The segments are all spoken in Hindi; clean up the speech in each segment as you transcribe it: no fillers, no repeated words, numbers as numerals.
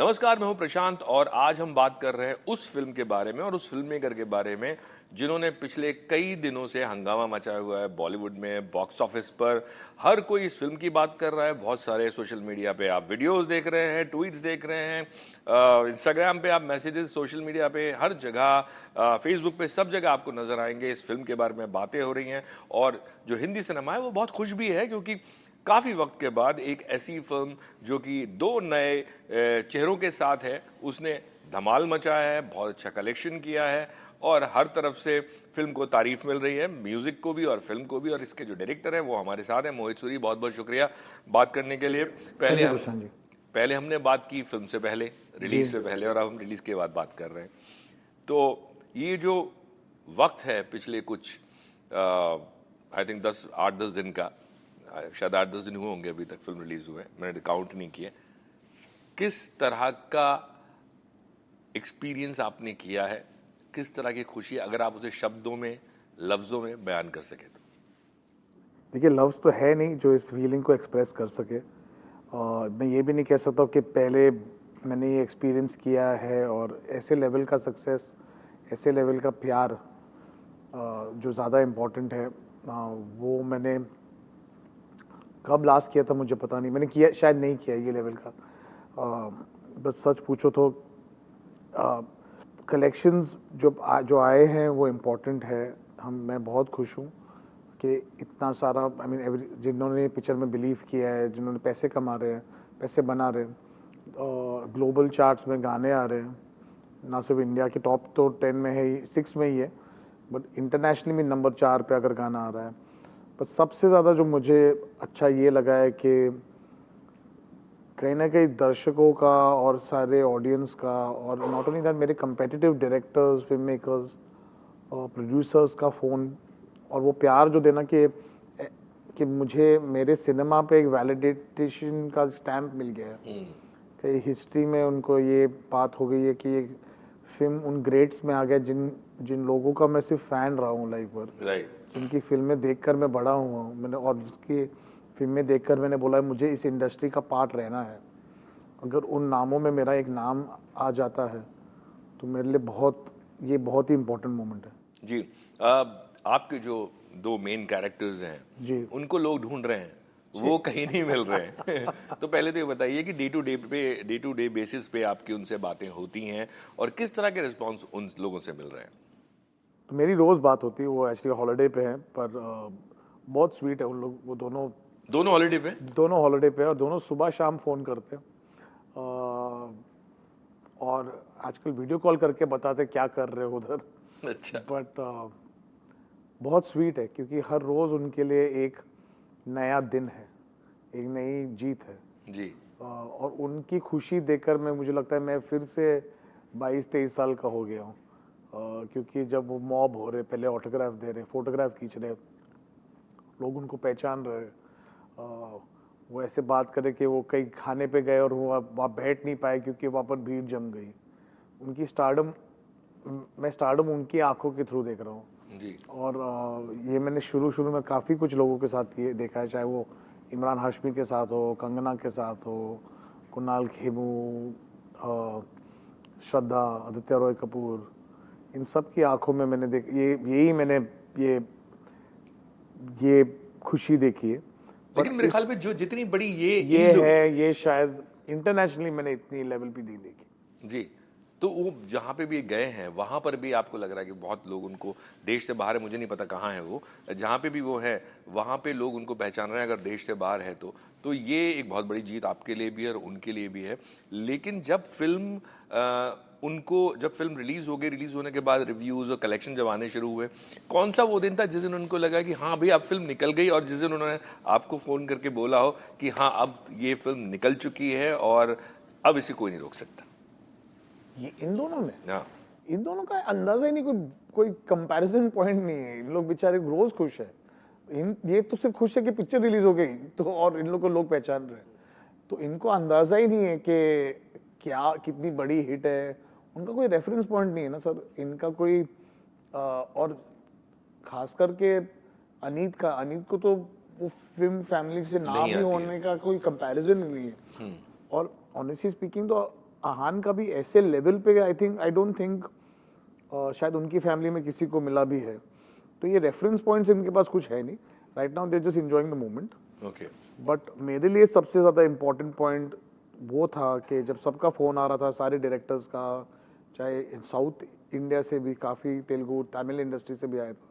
नमस्कार, मैं हूं प्रशांत और आज हम बात कर रहे हैं उस फिल्म के बारे में और उस फिल्म मेकर के बारे में जिन्होंने पिछले कई दिनों से हंगामा मचाया हुआ है बॉलीवुड में। बॉक्स ऑफिस पर हर कोई इस फिल्म की बात कर रहा है। बहुत सारे सोशल मीडिया पे आप वीडियोस देख रहे हैं, ट्वीट्स देख रहे हैं, इंस्टाग्राम पे आप मैसेजेस, सोशल मीडिया पे हर जगह, फेसबुक पे सब जगह आपको नजर आएंगे। इस फिल्म के बारे में बातें हो रही हैं और जो हिंदी सिनेमा है वो बहुत खुश भी है क्योंकि काफी वक्त के बाद एक ऐसी फिल्म जो कि दो नए चेहरों के साथ है, उसने धमाल मचाया है, बहुत अच्छा कलेक्शन किया है और हर तरफ से फिल्म को तारीफ मिल रही है, म्यूजिक को भी और फिल्म को भी। और इसके जो डायरेक्टर है वो हमारे साथ है, मोहित सूरी। बहुत बहुत शुक्रिया बात करने के लिए। पहले हमने बात की फिल्म से पहले, रिलीज से पहले, और अब हम रिलीज के बाद बात कर रहे हैं। तो ये जो वक्त है पिछले कुछ आई थिंक 8-10 दिन का, शायद 8-10 दिन हुए होंगे अभी तक फिल्म रिलीज हुए, मैंने काउंट नहीं किए, किस तरह का एक्सपीरियंस आपने किया है, किस तरह की खुशी, अगर आप उसे शब्दों में, लफ्जों में बयान कर सके तो? देखिए, लफ्ज़ तो है नहीं जो इस फीलिंग को एक्सप्रेस कर सके। मैं ये भी नहीं कह सकता कि पहले मैंने ये एक्सपीरियंस किया है और ऐसे लेवल का सक्सेस, ऐसे लेवल का प्यार जो ज़्यादा इम्पोर्टेंट है, वो मैंने कब लास्ट किया था मुझे पता नहीं। मैंने किया, शायद नहीं किया ये लेवल का। बस सच पूछो तो कलेक्शंस जो आए हैं वो इम्पोर्टेंट है। मैं बहुत खुश हूँ कि इतना सारा, आई मीन जिन्होंने पिक्चर में बिलीव किया है, जिन्होंने पैसे कमा रहे हैं, पैसे बना रहे हैं, ग्लोबल चार्ट्स में गाने आ रहे हैं, ना सिर्फ इंडिया के टॉप तो 10 में है ही, 6 में ही है, बट इंटरनेशनली भी नंबर 4 पे अगर गाना आ रहा है। पर सबसे ज़्यादा जो मुझे अच्छा ये लगा है कि कहीं ना कहीं दर्शकों का और सारे ऑडियंस का, और नॉट ओनली दैट, मेरे कंपेटिटिव डायरेक्टर्स, फिल्म मेकर्स और प्रोड्यूसर्स का फ़ोन और वो प्यार जो देना कि मुझे मेरे सिनेमा पे एक वैलिडेशन का स्टैम्प मिल गया है कि हिस्ट्री में उनको ये बात हो गई है कि ये फिल्म उन ग्रेड्स में आ गया जिन लोगों का मैं सिर्फ फ़ैन रहा हूँ लाइफ भर, जिनकी फिल्में देखकर मैं बड़ा हुआ हूँ मैंने, और जिसकी फिल्में देखकर मैंने बोला मुझे इस इंडस्ट्री का पार्ट रहना है। अगर उन नामों में मेरा एक नाम आ जाता है तो मेरे लिए ये बहुत ही इम्पोर्टेंट मोमेंट है। जी, आपके जो दो मेन कैरेक्टर्स हैं जी, उनको लोग ढूंढ रहे हैं, वो कहीं नहीं मिल रहे हैं। तो पहले तो ये बताइए कि डे टू डे बेसिस पे आपकी उनसे बातें होती हैं और किस तरह के रिस्पॉन्स उन लोगों से मिल रहे हैं? तो मेरी रोज़ बात होती है, वो एक्चुअली हॉलिडे पे हैं, पर बहुत स्वीट है उन लोग, वो दोनों हॉलिडे पे? दोनों हॉलिडे पे और दोनों सुबह शाम फ़ोन करते हैं और आजकल वीडियो कॉल करके बताते क्या कर रहे हो उधर। अच्छा। बट बहुत स्वीट है क्योंकि हर रोज़ उनके लिए एक नया दिन है, एक नई जीत है जी। और उनकी खुशी देखकर मुझे लगता है मैं फिर से 22-23 साल का हो गया हूँ। क्योंकि जब वो मॉब हो रहे, पहले ऑटोग्राफ दे रहे, फोटोग्राफ खींच रहे, लोग उनको पहचान रहे, वो ऐसे बात करे कि वो कहीं खाने पे गए और वो वहाँ बैठ नहीं पाए क्योंकि वहाँ पर भीड़ जम गई। उनकी स्टारडम, मैं स्टारडम उनकी आंखों के थ्रू देख रहा हूँ जी। और ये मैंने शुरू में काफ़ी कुछ लोगों के साथ ये देखा है, चाहे वो इमरान हाशमी के साथ हो, कंगना के साथ हो, कुणाल खेमू, श्रद्धा, आदित्य रॉय कपूर, इन सब की आंखों में मैंने मैंने ये खुशी देखी है। लेकिन मेरे ख्याल में जो जितनी बड़ी ये है, ये शायद इंटरनेशनली मैंने इतनी लेवल पे नहीं देखी। जी, तो वो जहाँ पे भी गए हैं वहाँ पर भी आपको लग रहा है कि बहुत लोग उनको, देश से बाहर है, मुझे नहीं पता कहाँ है वो, जहाँ पे भी वो है वहाँ पे लोग उनको पहचान रहे हैं, अगर देश से बाहर है तो ये एक बहुत बड़ी जीत आपके लिए भी है और उनके लिए भी है। लेकिन जब फिल्म रिलीज हो गई, रिलीज होने के बाद रिव्यूज और कलेक्शन जब आने शुरू हुए, कौन सा वो दिन था जिस दिन उनको लगा कि हाँ भाई अब फिल्म निकल गई, और जिस दिन उन्होंने आपको फोन करके बोला हो कि हाँ अब ये फिल्म निकल चुकी है और अब इसे कोई नहीं रोक सकता? ये इन दोनों का अंदाजा ही नहीं, कोई कंपैरिजन पॉइंट नहीं है। इन लोग बेचारे रोज खुश है, ये तो सिर्फ खुश है कि पिक्चर रिलीज हो गई तो, और इन लोग को लोग पहचान रहे हैं, तो इनको अंदाजा ही नहीं है कि क्या कितनी बड़ी हिट है। उनका कोई रेफरेंस पॉइंट नहीं है ना सर, इनका कोई और खास करके अनीत को तो वो फिल्म फैमिली से ना भी होने का कोई कंपैरिजन नहीं है। और ऑनेस्टली स्पीकिंग तो आहान का भी ऐसे लेवल पे आई डोंट थिंक शायद उनकी फैमिली में किसी को मिला भी है, तो ये रेफरेंस पॉइंट्स इनके पास कुछ है नहीं। Right now they just enjoying the moment. Okay. But मेरे लिए सबसे ज़्यादा इम्पोर्टेंट पॉइंट वो था कि जब सबका फ़ोन आ रहा था सारे डायरेक्टर्स का, चाहे साउथ इंडिया से भी काफ़ी, तेलुगु तमिल इंडस्ट्री से भी आया था,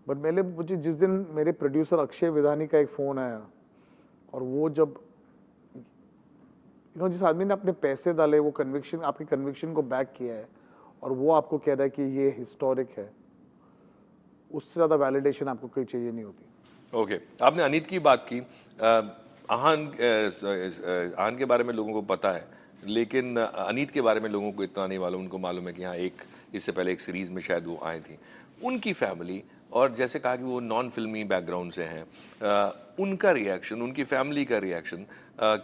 बट मुझे जिस दिन मेरे प्रोड्यूसर अक्षय विधानी का एक फ़ोन आया, और वो जब जिस आदमी ने अपने पैसे डाले, वो कन्विक्शन, आपके कन्विक्शन को बैक किया है, और वो आपको कह रहा है कि ये हिस्टोरिक है, उससे ज़्यादा वैलिडेशन आपको कोई चाहिए नहीं होती। ओके आपने अनीत की बात की। आहान के बारे में लोगों को पता है, लेकिन अनीत के बारे में लोगों को इतना नहीं मालूम। उनको मालूम है कि हाँ, एक इससे पहले एक सीरीज में शायद वो आए थी। उनकी फैमिली, और जैसे कहा कि वो नॉन फिल्मी बैकग्राउंड से हैं, उनका रिएक्शन, उनकी फैमिली का रिएक्शन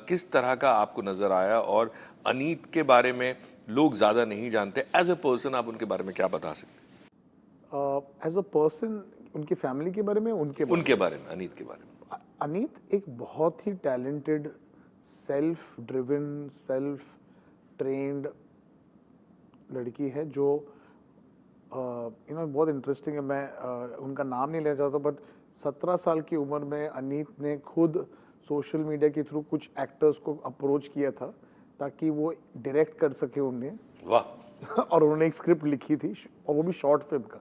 किस तरह का आपको नजर आया? और अनीत के बारे में लोग ज्यादा नहीं जानते, एज अ पर्सन आप उनके बारे में क्या बता सकते? एज अ पर्सन उनकी फैमिली के बारे में, उनके बारे में, अनीत के बारे में। अनीत एक बहुत ही talented, self driven, self trained लड़की है जो बहुत इंटरेस्टिंग है। मैं उनका नाम नहीं लेना चाहता, बट 17 साल की उम्र में अनीत ने खुद सोशल मीडिया के थ्रू कुछ एक्टर्स को अप्रोच किया था ताकि वो डायरेक्ट कर सके उन्हें। वाह। और उन्होंने एक स्क्रिप्ट लिखी थी, और वो भी शॉर्ट फिल्म का,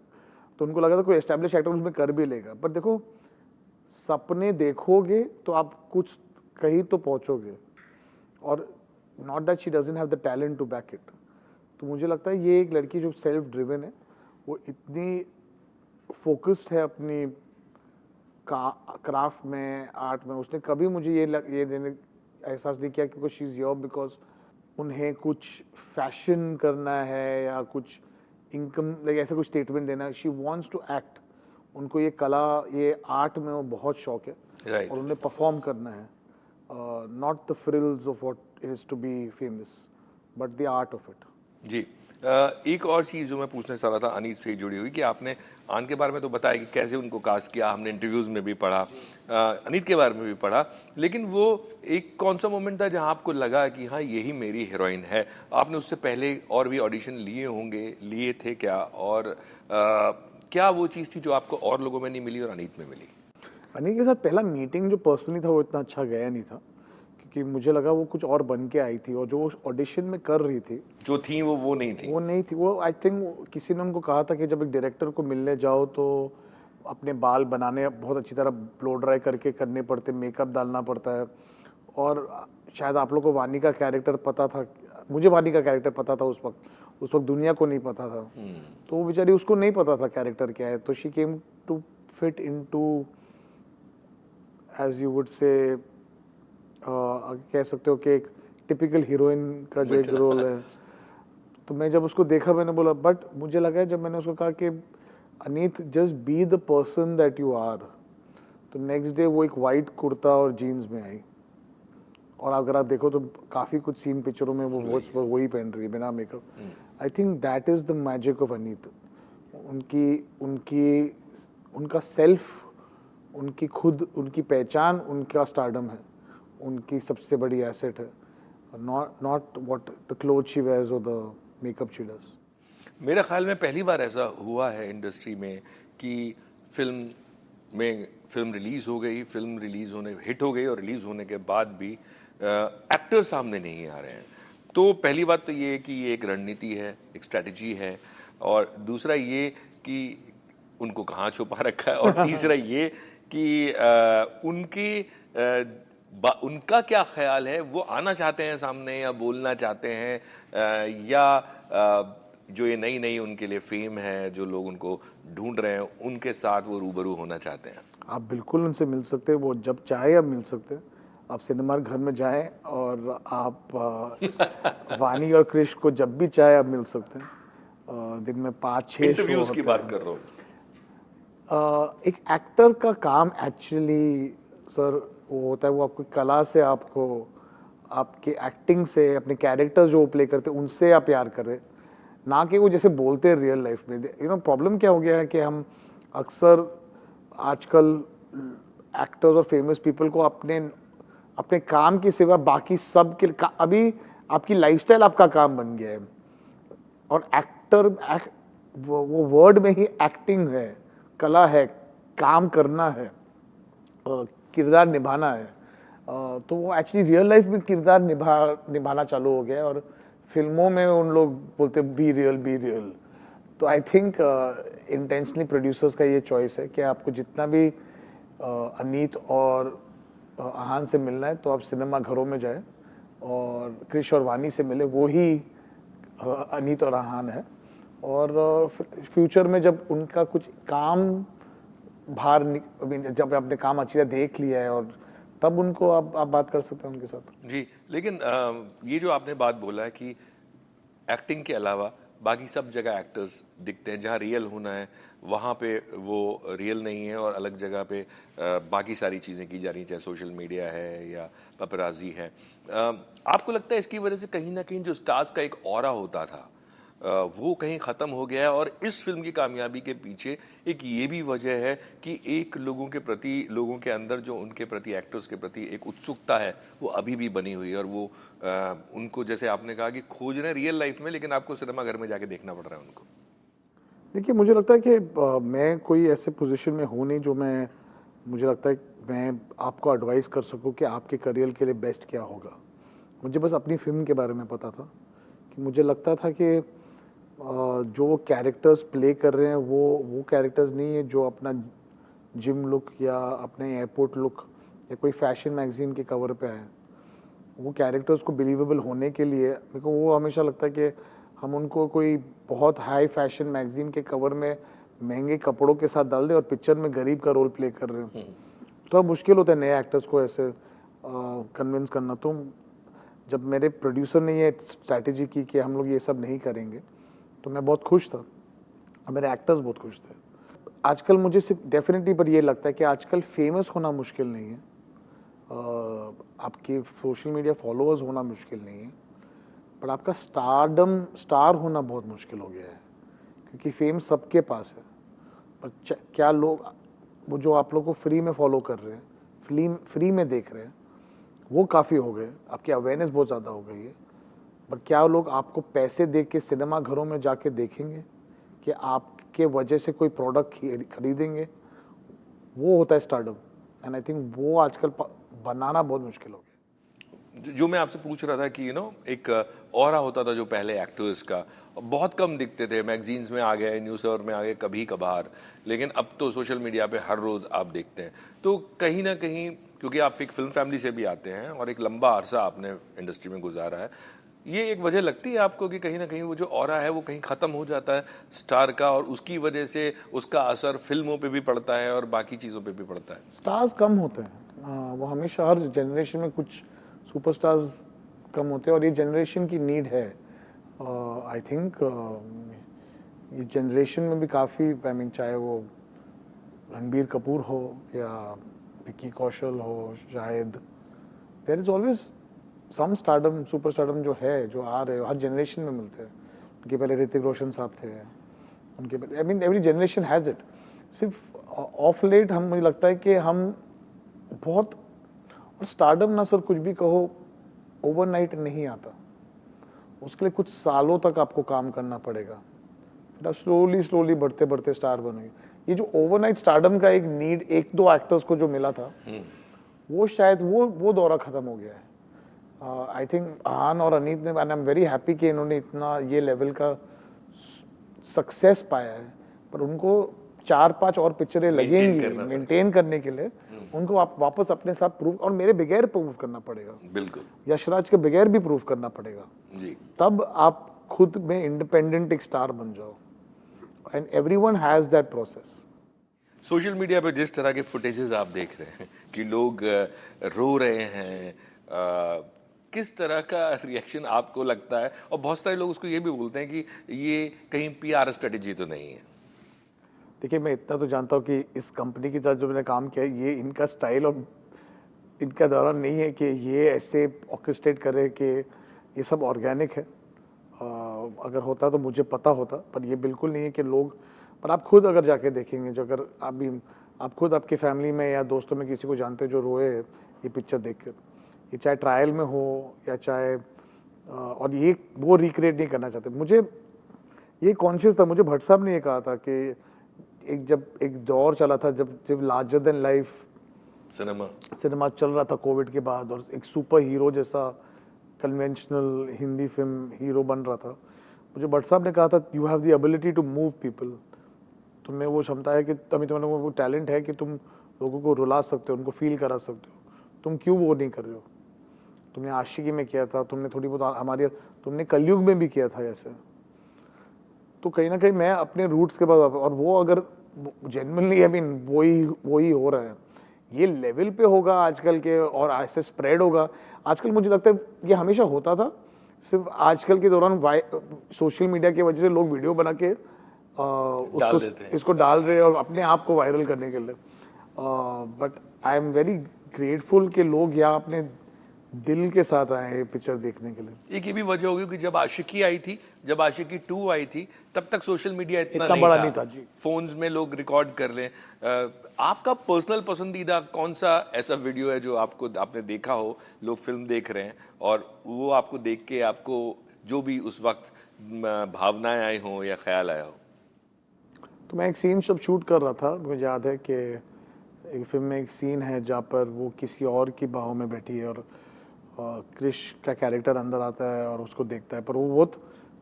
तो उनको लगा था कोई एस्टैब्लिश एक्टर उसमें कर भी लेगा। बट देखो, सपने देखोगे तो आप कुछ कहीं तो पहुंचोगे, और not that she doesn't have the talent to back it. तो मुझे लगता है ये एक लड़की जो सेल्फ ड्रिवन है, वो इतनी फोकस्ड है अपनी क्राफ्ट में, आर्ट में। उसने कभी मुझे ये देने एहसास नहीं किया क्योंकि शी इज़ हियर बिकॉज उन्हें कुछ फैशन करना है या कुछ इनकम, लाइक ऐसा कुछ स्टेटमेंट देना है। She wants to act. उनको ये कला, ये आर्ट में वो बहुत शौक है, right. और उन्हें परफॉर्म करना है। Not the frills of what it is to be famous, but the art of it. जी। एक और चीज़ जो मैं पूछना चाह रहा था अनीत से जुड़ी हुई, कि आपने आन के बारे में तो बताया कि कैसे उनको कास्ट किया, हमने इंटरव्यूज में भी पढ़ा, अनीत के बारे में भी पढ़ा, लेकिन वो एक कौन सा मोमेंट था जहां आपको लगा कि हाँ, यही मेरी हीरोइन है? आपने उससे पहले और भी ऑडिशन लिए होंगे, लिए थे क्या? और क्या वो चीज़ थी जो आपको और लोगों में नहीं मिली और अनीत में मिली? अनीत के साथ पहला मीटिंग जो पर्सनली था वो इतना अच्छा गया नहीं था, क्योंकि मुझे लगा वो कुछ और बन के आई थी, और जो ऑडिशन में कर रही थी जो थी वो नहीं थी। वो नहीं थी। वो आई थिंक किसी ने उनको कहा था कि जब एक डायरेक्टर को मिलने जाओ तो अपने बाल बनाने बहुत अच्छी तरह ब्लो ड्राई करके करने पड़ते, मेकअप डालना पड़ता है। और शायद आप लोग को वानी का कैरेक्टर पता था, मुझे वानी का कैरेक्टर पता था उस वक्त दुनिया को नहीं पता था। तो वो बेचारी, उसको नहीं पता था कैरेक्टर क्या है, तो she came to fit into, as you would say, कह सकते हो कि एक टिपिकल हीरोइन का जो एक रोल है। तो मैं जब उसको देखा, मैंने बोला, बट मुझे लगा जब मैंने उसको कहा कि Aneet just be the person that you are, तो नेक्स्ट डे वो एक वाइट कुर्ता और जीन्स में आई। और अगर आप देखो तो काफ़ी कुछ सीन पिक्चरों में वो वही पहन रही है बिना makeup. I think that is the magic of Aneet. उनका सेल्फ, उनकी खुद, उनकी पहचान, उनका स्टारडम है, उनकी सबसे बड़ी एसेट है, not what the cloth she wears और द मेकअप शी डज। मेरे ख्याल में पहली बार ऐसा हुआ है इंडस्ट्री में कि फिल्म रिलीज हो गई, फिल्म रिलीज होने हिट हो गई, और रिलीज होने के बाद भी एक्टर सामने नहीं आ रहे हैं। तो पहली बात तो ये है कि ये एक रणनीति है, एक स्ट्रेटजी है, और दूसरा ये कि उनको कहाँ छुपा रखा है, और तीसरा ये कि उनका क्या ख्याल है, वो आना चाहते हैं सामने या बोलना चाहते हैं, या जो ये नई नई उनके लिए फेम है, जो लोग उनको ढूंढ रहे हैं, उनके साथ वो रूबरू होना चाहते हैं। आप बिल्कुल उनसे मिल सकते हैं, वो जब चाहे आप मिल सकते हैं। आप सिनेमा घर में जाएं और आप वानी और क्रिश को जब भी चाहे आप मिल सकते हैं। दिन में 5-6 इंटरव्यूज की बात कर रहा हूँ। एक एक्टर का काम एक्चुअली सर वो होता है, वो आपकी कला से, आपको आपके एक्टिंग से, अपने कैरेक्टर्स जो प्ले करते हैं उनसे आप प्यार करें, ना कि वो जैसे बोलते हैं रियल लाइफ में। प्रॉब्लम क्या हो गया है कि हम अक्सर आजकल एक्टर्स और फेमस पीपल को अपने काम के सिवा बाकी सब के अभी आपकी लाइफस्टाइल आपका काम बन गया है। और वो वर्ड में ही एक्टिंग है, कला है, काम करना है, किरदार निभाना है। तो वो एक्चुअली रियल लाइफ में किरदार निभाना चालू हो गया है, और फिल्मों में उन लोग बोलते बी रियल बी रियल। तो आई थिंक इंटेंशनली प्रोड्यूसर्स का ये चॉइस है कि आपको जितना भी अनीत और आहान से मिलना है तो आप सिनेमा घरों में जाए और क्रिश और वानी से मिले, वो ही अनीत और आहान है। और फ्यूचर में जब उनका कुछ काम जब आपने काम अच्छी तरह देख लिया है, और तब उनको आप बात कर सकते हैं उनके साथ। जी, लेकिन ये जो आपने बात बोला है कि एक्टिंग के अलावा बाकी सब जगह एक्टर्स दिखते हैं, जहाँ रियल होना है वहाँ पे वो रियल नहीं है, और अलग जगह पे बाकी सारी चीज़ें की जा रही हैं, चाहे सोशल मीडिया है या पपराजी है। आपको लगता है इसकी वजह से कहीं ना कहीं जो स्टार्स का एक ऑरा होता था वो कहीं ख़त्म हो गया है, और इस फिल्म की कामयाबी के पीछे एक ये भी वजह है कि एक लोगों के अंदर जो उनके प्रति, एक्टर्स के प्रति एक उत्सुकता है वो अभी भी बनी हुई है, और वो उनको, जैसे आपने कहा कि खोज रहे हैं रियल लाइफ में, लेकिन आपको सिनेमा घर में जाके देखना पड़ रहा है उनको। देखिए, मुझे लगता है कि मैं कोई ऐसे पोजीशन में हूँ नहीं जो मुझे लगता है मैं आपको एडवाइस कर सकूँ कि आपके करियर के लिए बेस्ट क्या होगा। मुझे बस अपनी फिल्म के बारे में पता था कि मुझे लगता था कि जो कैरेक्टर्स प्ले कर रहे हैं वो कैरेक्टर्स नहीं है जो अपना जिम लुक या अपने एयरपोर्ट लुक या कोई फैशन मैगजीन के कवर पे आए। वो कैरेक्टर्स को बिलीवेबल होने के लिए मेरे को वो हमेशा लगता है कि हम उनको कोई बहुत हाई फैशन मैगजीन के कवर में महंगे कपड़ों के साथ डाल दे और पिक्चर में गरीब का रोल प्ले कर रहे हैं, तो मुश्किल होता है नए एक्टर्स को ऐसे कन्विंस करना। तो जब मेरे प्रोड्यूसर ने ये स्ट्रैटेजी की कि हम लोग ये सब नहीं करेंगे, तो मैं बहुत खुश था और मेरे एक्टर्स बहुत खुश थे। आजकल मुझे सिर्फ डेफिनेटली पर ये लगता है कि आजकल फेमस होना मुश्किल नहीं है, आपके सोशल मीडिया फॉलोअर्स होना मुश्किल नहीं है, पर आपका स्टार होना बहुत मुश्किल हो गया है, क्योंकि फेम सबके पास है। पर क्या लोग वो जो आप लोग को फ्री में फॉलो कर रहे हैं, फ्री में देख रहे हैं, वो काफ़ी हो गए, आपकी अवेयरनेस बहुत ज़्यादा हो गई है। पर क्या लोग आपको पैसे दे के सिनेमा घरों में जाके देखेंगे कि आपके वजह से कोई प्रोडक्ट खरीदेंगे? वो होता है स्टारडम, एंड आई थिंक वो आजकल बनाना बहुत मुश्किल हो गया। जो मैं आपसे पूछ रहा था कि एक ऑरा होता था जो पहले एक्टर्स का, बहुत कम दिखते थे, मैगजीन्स में आ गए, न्यूज़ पेपर में आ गए कभी कभार, लेकिन अब तो सोशल मीडिया पे हर रोज़ आप देखते हैं। तो कहीं ना कहीं, क्योंकि आप एक फिल्म फैमिली से भी आते हैं और एक लंबा अरसा आपने इंडस्ट्री में गुजारा है, ये एक वजह लगती है आपको कि कहीं ना कहीं वो जो ऑरा है वो कहीं ख़त्म हो जाता है स्टार का, और उसकी वजह से उसका असर फिल्मों पे भी पड़ता है और बाकी चीज़ों पे भी पड़ता है? स्टार्स कम होते हैं, वो हमेशा हर जनरेशन में कुछ सुपरस्टार्स कम होते हैं, और ये जनरेशन की नीड है। आई थिंक इस जनरेशन में भी काफ़ी, आई मीन, चाहे वो रणबीर कपूर हो या विक्की कौशल हो, शायद there is always some stardom, super stardom जो है, जो आ रहे हर जनरेशन में मिलते हैं। उनके पहले ऋतिक रोशन साहब थे, उनके पहले, I mean every generation has it. सिर्फ ऑफ लेट मुझे लगता है कि हम बहुत, और स्टारडम ना सर कुछ भी कहो ओवरनाइट नहीं आता, उसके लिए कुछ सालों तक आपको काम करना पड़ेगा, फिर आप स्लोली बढ़ते बढ़ते स्टार बनेंगे। ये जो ओवरनाइट स्टारडम का एक नीड एक दो एक्टर्स को जो मिला था, वो शायद वो दौरा खत्म हो गया है। आई थिंक आहान और अनीत ने, and I am very happy कि इन्होंने इतना ये लेवल का सक्सेस पाया है, पर उनको 4-5 और पिक्चरें लगेंगी मेंटेन करने के लिए। उनको आप वापस अपने साथ प्रूव, और मेरे बगैर प्रूव करना पड़ेगा, बिल्कुल यशराज के बगैर भी प्रूव करना पड़ेगा जी, तब आप खुद में इंडिपेंडेंट एक स्टार बन जाओ, and everyone has that process. Social media पे जिस तरह के फुटेजेस आप देख रहे हैं कि लोग रो रहे हैं, किस तरह का रिएक्शन आपको लगता है? और बहुत सारे लोग उसको ये भी बोलते हैं कि ये कहीं पीआर स्ट्रेटेजी तो नहीं है। देखिए, मैं इतना तो जानता हूँ कि इस कंपनी के साथ जो मैंने काम किया है, ये इनका स्टाइल और इनका दौरान नहीं है कि ये ऐसे ऑर्केस्ट्रेट करे कि ये सब ऑर्गेनिक है। अगर होता तो मुझे पता होता, पर ये बिल्कुल नहीं है कि लोग, पर आप खुद अगर जाके देखेंगे, जो अगर आप खुद आपकी फैमिली में या दोस्तों में किसी को जानते हो जो रोए ये पिक्चर देख कर, ये चाहे ट्रायल में हो या चाहे और ये वो रिक्रिएट नहीं करना चाहते। मुझे ये कॉन्शियस था, मुझे भट्ट साहब ने ये कहा था कि जब एक दौर चला था जब लार्जर देन लाइफ सिनेमा चल रहा था कोविड के बाद, और एक सुपर हीरो जैसा कन्वेंशनल हिंदी फिल्म हीरो बन रहा था, मुझे भट्ट साहब ने कहा था you have the ability to move people, तुम्हें वो क्षमता है कि तुम्हें वो टैलेंट है कि तुम लोगों को रुला सकते हो, उनको फील करा सकते हो, तुम क्यों वो नहीं कर रहे हो? तुमने आशिकी में किया था, तुमने थोड़ी बहुत तुमने कलयुग में भी किया था ऐसे। तो कहीं ना कहीं मैं अपने रूट्स के बाद, और वो अगर जेन्युइनली वही हो रहा है, ये लेवल पे होगा आजकल के और ऐसे स्प्रेड होगा। आजकल मुझे लगता है ये हमेशा होता था, सिर्फ आजकल के दौरान सोशल मीडिया की वजह से लोग वीडियो बना के इसको डाल रहे हैं और अपने आप को वायरल करने के लिए। But I am very grateful कि लोग यहाँ अपने दिल के साथ आए हैं पिक्चर देखने के लिए। एक ये भी वजह होगी कि जब आशिकी आई थी, जब आशिकी 2 आई थी, तब तक सोशल मीडिया इतना बड़ा नहीं था जी। फोन्स में लोग रिकॉर्ड कर लें। आपका पर्सनल पसंदीदा कौन सा ऐसा वीडियो है जो आपने देखा हो, लोग फिल्म देख रहे हैं और वो आपको देख के आपको जो भी उस वक्त भावनाएं आई हो या ख्याल आया हो? तो मैं एक सीन जब शूट कर रहा था, मुझे याद है कि एक फिल्म में एक सीन है जहाँ पर वो किसी और की बाहों में बैठी है और क्रिश का कैरेक्टर अंदर आता है और उसको देखता है, पर वो बहुत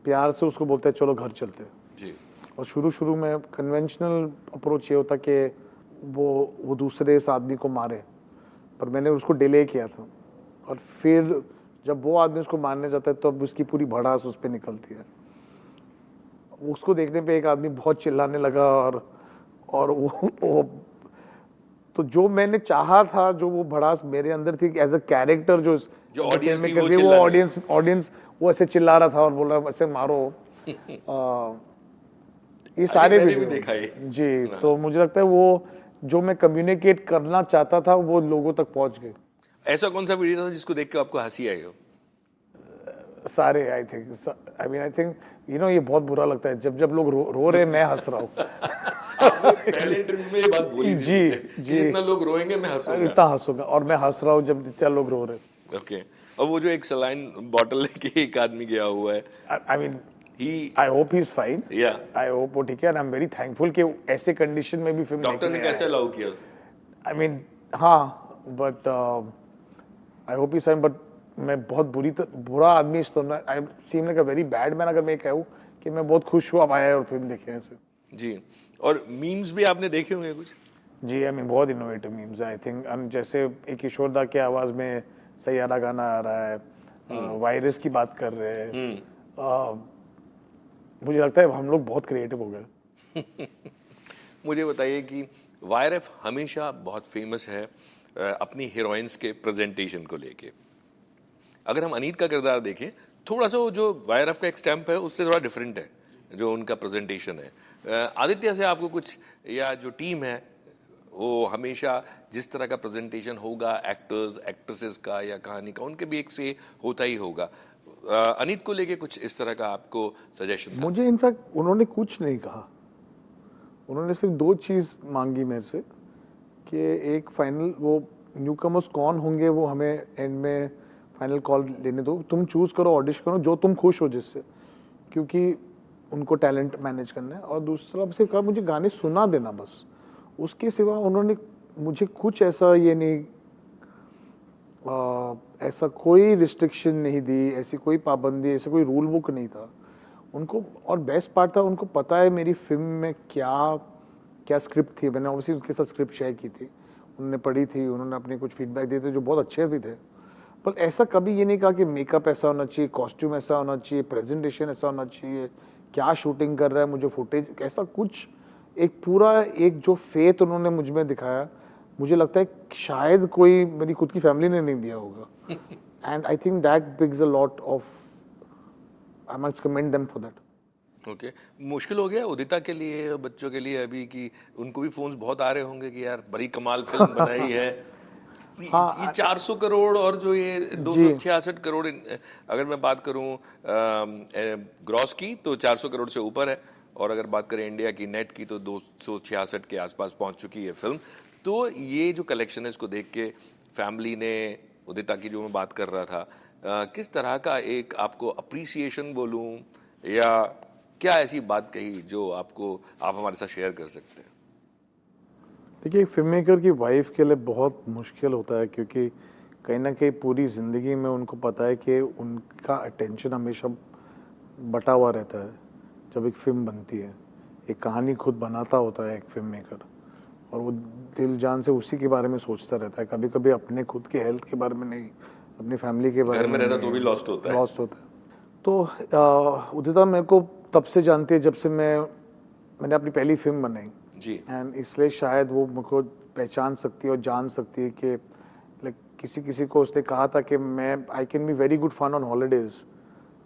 प्यार से उसको बोलता है चलो घर चलते हैं जी। और शुरू में कन्वेंशनल अप्रोच ये होता कि वो दूसरे इस आदमी को मारे, पर मैंने उसको डिले किया था और फिर जब वो आदमी उसको मारने जाता है तो अब उसकी पूरी भड़ास उस पर निकलती है। उसको देखने पे एक आदमी बहुत चिल्लाने लगा और वो तो जो मैंने चाहा था, जो वो भड़ास मेरे अंदर थी एज अ कैरेक्टर, जो ऑडियंस में कर वो ऑडियंस वो ऐसे चिल्ला रहा था और बोला ऐसे मारो। ये सारे भी देखा है जी। तो मुझे लगता है वो जो मैं कम्युनिकेट करना चाहता था वो लोगों तक पहुंच गए। ऐसा कौन सा वीडियो था जिसको देख के आपको हंसी आई हो? सारे आई थिंक ये बहुत बुरा लगता है जब लोग रो रहे मैं हंस रहा हूँ। पहले इंटरव्यू में ये बात बोली थी जी कि जितना लोग रोएंगे मैं हंसूंगा, इतना हंसूंगा और मैं हंस रहा हूँ जब जितना लोग रो रहे। ओके। और वो जो एक सलाइन बॉटल लेके एक आदमी गया हुआ है, I mean I hope he is fine, I hope वो ठीक है, and I am very thankful कि ऐसे कंडीशन में भी फिल्म डॉक्टर ने कैसे अलाउ किया? आई मीन हाँ, but I hope he is fine. But मैं बहुत बुरा आदमी I seem like a very bad man अगर मैं कहूँ कि मैं बहुत खुश हुआ आया और फिल्म देखे ऐसे। जी। और मीम्स भी आपने देखे होंगे कुछ? जी, आई मीन बहुत इनोवेटिव मीम्स आई थिंक। जैसे एक किशोर दा की आवाज में सैयारा गाना आ रहा है, वायरस की बात कर रहे हैं। मुझे लगता है हम लोग बहुत क्रिएटिव हो गए। मुझे बताइए कि वायरस हमेशा बहुत फेमस है अपनी हीरोइंस के प्रेजेंटेशन को लेके। अगर हम अनीत का किरदार देखें, थोड़ा सा जो वायरस का एक स्टैम्प है उससे थोड़ा डिफरेंट है जो उनका प्रेजेंटेशन है। आदित्य से आपको कुछ, या जो टीम है वो हमेशा जिस तरह का प्रेजेंटेशन होगा एक्टर्स एक्ट्रेसेस का या कहानी का, उनके भी एक से होता ही होगा। अनीत को लेके कुछ इस तरह का आपको सजेशन था? मुझे इनफैक्ट उन्होंने कुछ नहीं कहा, उन्होंने सिर्फ 2 चीज़ मांगी मेरे से कि एक फाइनल वो न्यूकमर्स कौन होंगे वो हमें एंड में फाइनल कॉल लेने दो, तुम चूज़ करो, ऑडिशन करो जो तुम खुश हो जिससे, क्योंकि उनको टैलेंट मैनेज करना है। और दूसरा सिर्फ कहा मुझे गाने सुना देना बस, उसके सिवा उन्होंने मुझे कुछ ऐसा ये नहीं ऐसा कोई रिस्ट्रिक्शन नहीं दी, ऐसी कोई पाबंदी, ऐसा कोई रूल बुक नहीं था उनको। और बेस्ट पार्ट था उनको पता है मेरी फिल्म में क्या स्क्रिप्ट थी, मैंने ऑब्वियसली उनके साथ स्क्रिप्ट शेयर की थी, उन्होंने पढ़ी थी, उन्होंने अपने कुछ फीडबैक दिए थे जो बहुत अच्छे भी थे। पर ऐसा कभी ये नहीं कहा कि मेकअप ऐसा होना चाहिए, कॉस्ट्यूम ऐसा होना चाहिए, प्रेजेंटेशन ऐसा होना चाहिए, क्या शूटिंग कर रहा है, मुझे फुटेज ऐसा कुछ, एक पूरा एक जो फेथ उन्होंने मुझ में दिखाया, मुझे लगता है शायद कोई मेरी खुद की फैमिली ने नहीं दिया होगा। And I think that brings a lot of, I must commend them for that. Okay. मुश्किल हो गया उदिता के लिए, बच्चों के लिए अभी, कि उनको भी फोन्स बहुत आ रहे होंगे कि यार बड़ी कमाल फिल्म बनाई है। हाँ, ये 400 करोड़ और जो ये 266 करोड़, अगर मैं बात करूं ग्रॉस की तो 400 करोड़ से ऊपर है, और अगर बात करें इंडिया की नेट की तो 266 के आसपास पहुंच चुकी है फिल्म। तो ये जो कलेक्शन है इसको देख के फैमिली ने, उदिता की जो मैं बात कर रहा था, किस तरह का एक आपको अप्रिसिएशन बोलूं या क्या ऐसी बात कही जो आपको आप हमारे साथ शेयर कर सकते हैं? देखिए, फिल्म मेकर की वाइफ के लिए बहुत मुश्किल होता है, क्योंकि कहीं ना कहीं पूरी ज़िंदगी में उनको पता है कि उनका अटेंशन हमेशा बटा हुआ रहता है जब एक फिल्म बनती है। एक कहानी खुद बनाता होता है एक फिल्म मेकर, और वो दिल जान से उसी के बारे में सोचता रहता है। कभी कभी अपने खुद के हेल्थ के बारे में नहीं, अपनी फैमिली के बारे घर में में रहता नहीं, तो भी लॉस्ट होता है। लॉस्ट होता है। तो उदिता मेरे को तब से जानती है जब से मैंने अपनी पहली फिल्म बनाई, जी। एंड इसलिए शायद वो मुझको पहचान सकती है और जान सकती है कि लाइक किसी किसी को उसने कहा था कि मैं I can be very good fun on holidays,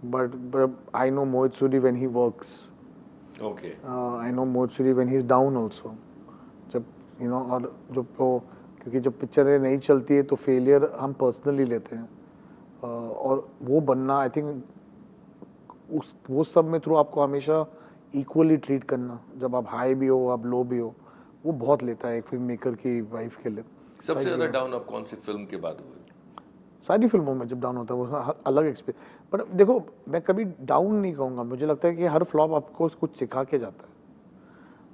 but I know Mohit Suri when he works, okay. I know Mohit Suri when he is down also. जब और जब वो, क्योंकि जब पिक्चरें नहीं चलती है तो फेलियर हम पर्सनली लेते हैं, और वो बनना आई थिंक वो सब में थ्रू आपको हमेशा इक्वली ट्रीट करना, जब आप हाई भी हो आप लो भी हो, वो बहुत लेता है एक फिल्म मेकर की वाइफ के लिए। सबसे ज्यादा डाउन आप कौन सी फिल्म के बाद हुए? सारी फिल्मों में जब डाउन होता है वो अलग एक्सपीरियंस। बट देखो, मैं कभी डाउन नहीं कहूँगा, मुझे लगता है कि हर फ्लॉप आपको कुछ सिखा के जाता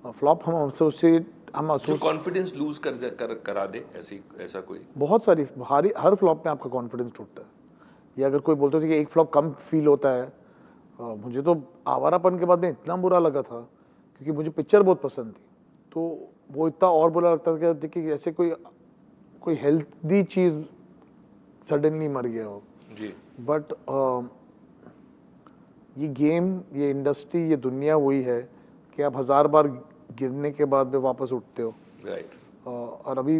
है। फ्लॉप हम जो कॉन्फिडेंस लूज करा दे, ऐसा कोई? बहुत सारी हर फ्लॉप में आपका कॉन्फिडेंस टूटता है। या अगर कोई बोलता है कि एक फ्लॉप कम फील होता है, मुझे तो आवारापन के बाद में इतना बुरा लगा था, क्योंकि मुझे पिक्चर बहुत पसंद थी, तो वो इतना और बुरा लगता था कि देखिए ऐसे कोई हेल्दी चीज़ सडनली मर गया हो। जी। बट ये गेम, ये इंडस्ट्री, ये दुनिया वही है कि आप 1000 बार गिरने के बाद में वापस उठते हो। राइट। और अभी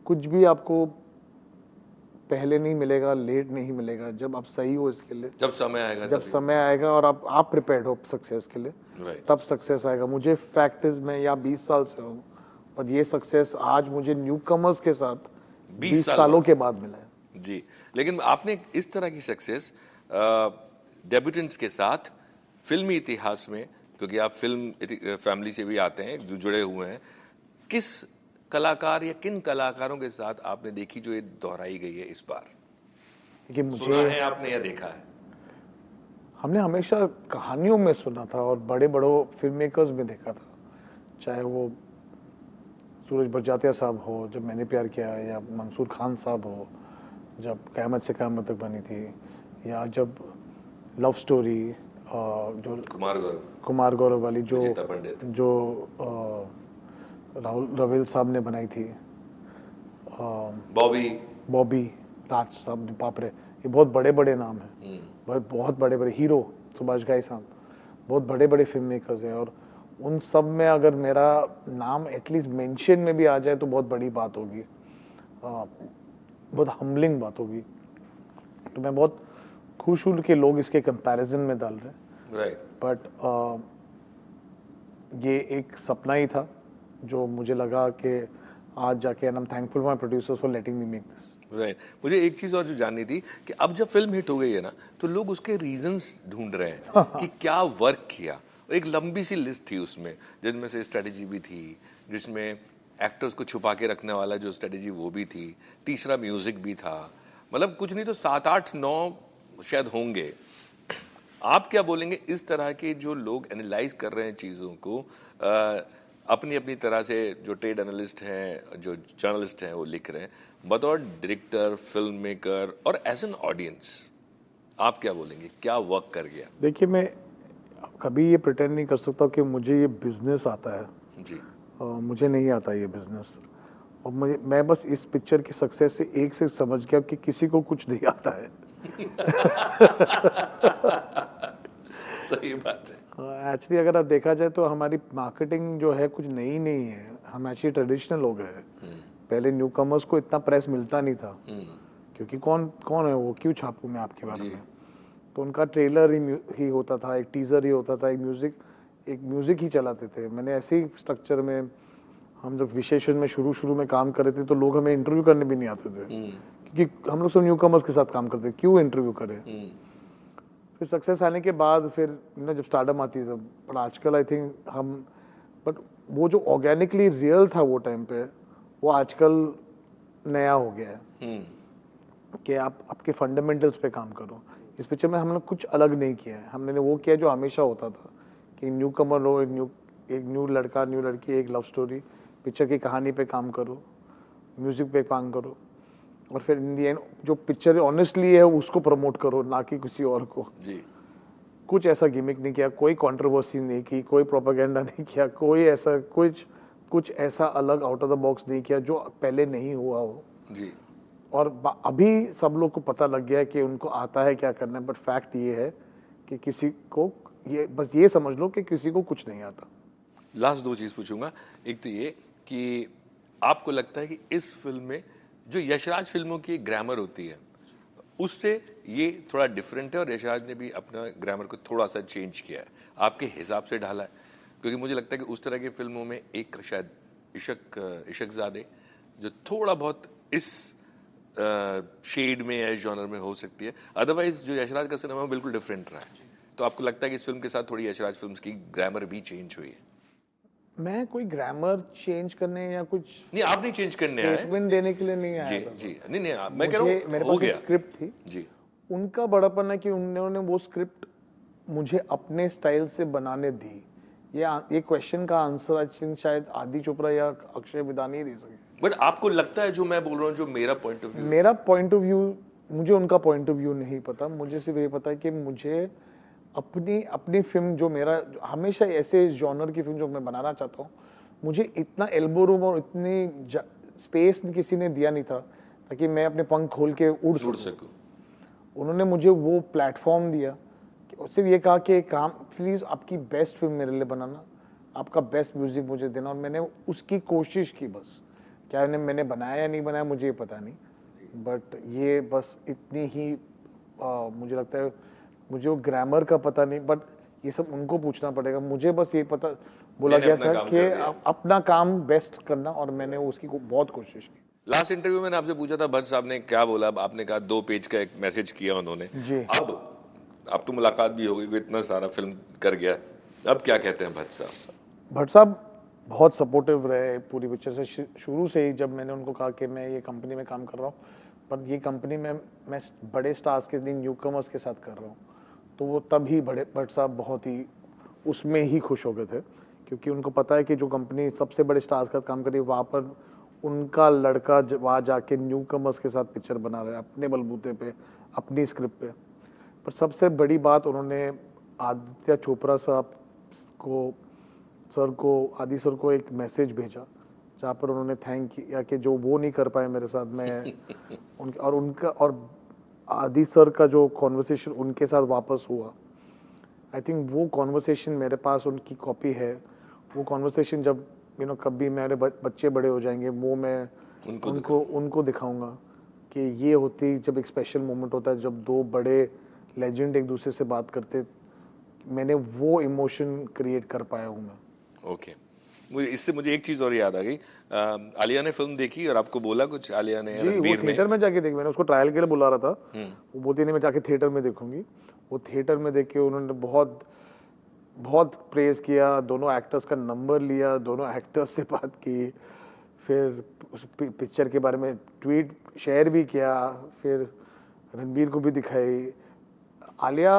कुछ भी आपको पहले नहीं मिलेगा, लेट नहीं मिलेगा। जब आप सही हो इसके लिए, जब समय आएगा, जब समय आएगा और आप प्रिपेयर्ड हो सक्सेस के लिए, राइट, तब सक्सेस आएगा। मुझे फैक्ट इज, मैं यहाँ 20 साल से हूँ, और ये सक्सेस आज मुझे न्यू कमर्स के साथ 20 सालों के बाद मिला है। जी। लेकिन आपने इस तरह की सक्सेस डेब्यूटेंट्स के साथ फिल्मी इतिहास में, क्योंकि आप फिल्म फैमिली से भी आते हैं, जो जुड़े हुए हैं, किस कलाकार या किन कलाकारों के साथ आपने देखी जो ये दोहराई गई है इस बार? कि सुना है आपने या देखा है? हमने हमेशा कहानियों में सुना था और बड़े बड़ों फिल्म मेकर्स में देखा था, चाहे वो सूरज बड़जात्या साहब हो जब मैंने प्यार किया, या मंसूर खान साहब हो जब क़यामत से क़यामत तक बनी थी, या जब लव स्टोरी जो कुमार गौरव वाली जो राहुल रवेल साहब ने बनाई थी, बॉबी राज साहब, बाप रे, ये बहुत बड़े बड़े नाम हैं, बहुत बड़े बड़े हीरो, सुभाष घाई साहब, बहुत बड़े बड़े फिल्म मेकर्स हैं। और उन सब में अगर मेरा नाम एटलीस्ट मेंशन में भी आ जाए तो बहुत बड़ी बात होगी, बहुत हम्बलिंग बात होगी। तो मैं बहुत खुश हूँ कि लोग इसके कंपैरिजन में डाल रहे हैं। राइट। बट ये एक सपना ही था जो मुझे लगा कि आज जाके, and I am thankful my producers for letting me make this. Right. मुझे एक चीज और जो जाननी थी कि अब जब फिल्म हिट हो गई है ना, तो लोग उसके रीजंस ढूंढ रहे हैं कि क्या वर्क किया। एक लंबी सी लिस्ट थी उसमें, जिनमें से स्ट्रेटेजी भी थी, जिसमें एक्टर्स को छुपा के रखने वाला जो स्ट्रेटेजी वो भी थी, तीसरा म्यूजिक भी था, मतलब कुछ नहीं तो 7, 8, 9 शायद होंगे। आप क्या बोलेंगे इस तरह के जो लोग एनालाइज कर रहे हैं चीज़ों को, अपनी अपनी तरह से, जो ट्रेड एनालिस्ट हैं, जो जर्नलिस्ट हैं, वो लिख रहे हैं, बतौर डायरेक्टर, फिल्म मेकर और एज एन ऑडियंस, आप क्या बोलेंगे, क्या वर्क कर गया? देखिए, मैं कभी ये प्रिटेंड नहीं कर सकता कि मुझे ये बिजनेस आता है जी। मुझे नहीं आता ये बिजनेस, और मैं बस इस पिक्चर की सक्सेस से एक से समझ गया कि किसी को कुछ नहीं आता है। सही बात है। एक्चुअली अगर आप देखा जाए तो हमारी मार्केटिंग जो है कुछ नई नहीं है, हम एक्चुअली ट्रेडिशनल लोग हैं। पहले न्यू कमर्स को इतना प्रेस मिलता नहीं था, क्योंकि कौन है वो, क्यों छापूं मैं आपके बारे में। तो उनका ट्रेलर ही होता था, एक टीजर ही होता था, एक म्यूजिक ही चलाते थे। मैंने ऐसे ही स्ट्रक्चर में, हम जब विशेषण में शुरू में काम कर रहे थे तो लोग हमें इंटरव्यू करने भी नहीं आते थे, क्योंकि हम लोग सब न्यू कमर्स के साथ काम करते, क्यों इंटरव्यू करें। फिर सक्सेस आने के बाद फिर जब स्टार्टअप आती है, बट आजकल आई थिंक बट वो जो ऑर्गेनिकली रियल था वो टाइम पे, वो आजकल नया हो गया है। कि आप आपके फंडामेंटल्स पे काम करो। इस पिक्चर में हमने कुछ अलग नहीं किया है, हमने वो किया जो हमेशा होता था कि न्यू कमर हो, एक न्यू लड़का न्यू लड़की, एक लव स्टोरी, पिक्चर की कहानी पे काम करो, म्यूजिक पे काम करो, और फिर इन दी एंड जो पिक्चर ऑनेस्टली है उसको प्रमोट करो, ना कि किसी और को। जी। कुछ ऐसा गिमिक नहीं किया, कोई कंट्रोवर्सी नहीं की, कोई प्रोपेगेंडा नहीं किया, कोई ऐसा कुछ ऐसा अलग आउट ऑफ द बॉक्स नहीं किया जो पहले नहीं हुआ हो। जी। और अभी सब लोग को पता लग गया है कि उनको आता है क्या करना है, बट फैक्ट ये है कि किसी को ये बस ये समझ लो कि किसी को कुछ नहीं आता। लास्ट दो चीज पूछूंगा, एक तो ये कि आपको लगता है कि इस फिल्म में जो यशराज फिल्मों की ग्रामर होती है उससे ये थोड़ा डिफरेंट है, और यशराज ने भी अपना ग्रामर को थोड़ा सा चेंज किया है, आपके हिसाब से ढाला है? क्योंकि मुझे लगता है कि उस तरह की फिल्मों में एक शायद इशकजादे जो थोड़ा बहुत इस शेड में या जॉनर में हो सकती है, अदरवाइज जो यशराज का सिनेमा बिल्कुल डिफरेंट रहा है। तो आपको लगता है कि इस फिल्म के साथ थोड़ी यशराज फिल्म्स की ग्रामर भी चेंज हुई है? मैं कोई ग्रामर चेंज करने या कुछ नहीं, आप नहीं चेंज करने आए। स्टेटमेंट देने के लिए नहीं आया जी था। जी, नहीं नहीं, मैं कह रहा हूँ मेरे हो पास एक गया। स्क्रिप्ट थी, जी उनका बड़ापन है कि उन्होंने वो स्क्रिप्ट मुझे अपने स्टाइल से बनाने दी। ये क्वेश्चन का आंसर आई थिंक शायद आदि चोपड़ा या अक्षय विदानी ही दे सके। बट आपको लगता है जो मैं बोल रहा हूँ, जो मेरा पॉइंट ऑफ व्यू? मेरा पॉइंट ऑफ व्यू, मुझे उनका पॉइंट ऑफ व्यू नहीं पता, मुझे सिर्फ ये पता है कि मुझे अपनी फिल्म जो मेरा हमेशा ऐसे जॉनर की फिल्म जो मैं बनाना चाहता हूँ, मुझे इतना एल्बो रूम और इतनी स्पेस किसी ने दिया नहीं था ताकि मैं अपने पंख खोल के उड़ सकूं। उन्होंने मुझे वो प्लेटफॉर्म दिया, सिर्फ ये कहा कि काम प्लीज आपकी बेस्ट फिल्म मेरे लिए बनाना, आपका बेस्ट म्यूजिक मुझे देना, और मैंने उसकी कोशिश की बस। क्या मैंने बनाया या नहीं बनाया मुझे पता नहीं, बट ये बस इतनी ही मुझे लगता है। मुझे वो ग्रामर का पता नहीं, बट ये सब उनको पूछना पड़ेगा। मुझे बस ये पता बोला गया था कि अपना काम बेस्ट करना, और मैंने उसकी बहुत कोशिश की। लास्ट इंटरव्यू में आपसे पूछा था भट्ट साहब ने क्या बोला, आपने कहा 2 पेज का एक मैसेज किया उन्होंने जी। अब तो मुलाकात भी हो गई, इतना सारा फिल्म कर गया, अब क्या कहते हैं भट्ट साहब? भट्ट साहब बहुत सपोर्टिव रहे पूरी पिक्चर से, शुरू से ही। जब मैंने उनको कहा कि मैं ये कंपनी में काम कर रहा हूँ, पर ये कंपनी में मैं बड़े स्टार्स के न्यू कमर्स के साथ कर रहा हूँ, तो वो तब ही भट्ट साहब बहुत ही उसमें ही खुश हो गए थे, क्योंकि उनको पता है कि जो कंपनी सबसे बड़े स्टार्स का काम कर रही है, वहाँ पर उनका लड़का वहाँ जाके न्यू कमर्स के साथ पिक्चर बना रहा है अपने बलबूते पे, अपनी स्क्रिप्ट पे। पर सबसे बड़ी बात, उन्होंने आदित्य चोपड़ा साहब आदि सर को एक मैसेज भेजा जहाँ पर उन्होंने थैंक किया कि जो वो नहीं कर पाए मेरे साथ, मैं और आदि सर का जो कॉन्वर्सेशन उनके साथ वापस हुआ, आई थिंक वो कॉन्वर्सेशन मेरे पास उनकी कॉपी है। वो कॉन्वर्सेशन जब कभी मेरे बच्चे बड़े हो जाएंगे, वो मैं उनको दिखाऊंगा कि ये होती जब एक स्पेशल मोमेंट होता है, जब दो बड़े लेजेंड एक दूसरे से बात करते, मैंने वो इमोशन क्रिएट कर पाया हूँ मैं। ओके, मुझे एक चीज और याद आ गई, आलिया ने फिल्म देखी और आपको बोला कुछ? आलिया ने रणबीर ने थिएटर में जाके देखी, मैंने उसको ट्रायल के लिए बुला रहा था, वो बोलती नहीं मैं जाके थिएटर में देखूंगी। वो थिएटर में देख के उन्होंने बहुत बहुत प्रेज किया, दोनों एक्टर्स का नंबर लिया, दोनों एक्टर्स से बात की, फिर उस पिक्चर के बारे में ट्वीट शेयर भी किया, फिर रणबीर को भी दिखाई। आलिया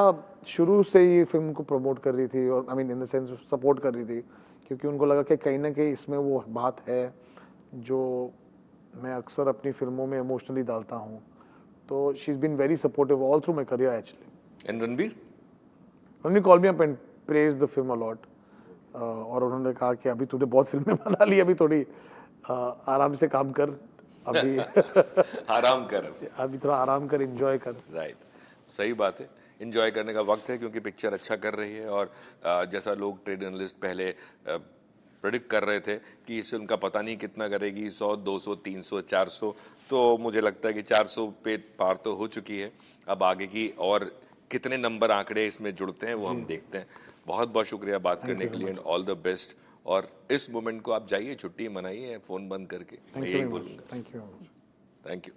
शुरू से ही फिल्म को प्रमोट कर रही थी, और I mean in the sense support कर रही थी, क्योंकि उनको लगा कि कहीं ना कहीं इसमें वो बात है जो मैं अक्सर अपनी फिल्मों में इमोशनली डालता हूँ। तो she is been very supportive all through my career actually. And Ranbir call me up and praise the film a lot, और उन्होंने कहा कि अभी तूने बहुत फिल्में बना ली, अभी थोड़ी आराम से काम कर, अभी आराम कर, अभी थोड़ा आराम कर, एंजॉय कर। राइट, सही बात है, एंजॉय करने का वक्त है, क्योंकि पिक्चर अच्छा कर रही है। और जैसा लोग ट्रेड एनालिस्ट पहले प्रेडिक्ट कर रहे थे कि इस फिल्म का पता नहीं कितना करेगी, 100, 200, 300, 400, तो मुझे लगता है कि 400 पे पार तो हो चुकी है। अब आगे की और कितने नंबर आंकड़े इसमें जुड़ते हैं वो हम देखते हैं। बहुत बहुत शुक्रिया बात करने के लिए, एंड ऑल द बेस्ट। और इस मोमेंट को आप जाइए, छुट्टी मनाइए, फोन बंद करके, मैं यही बोलूँगा। Thank you. Thank you.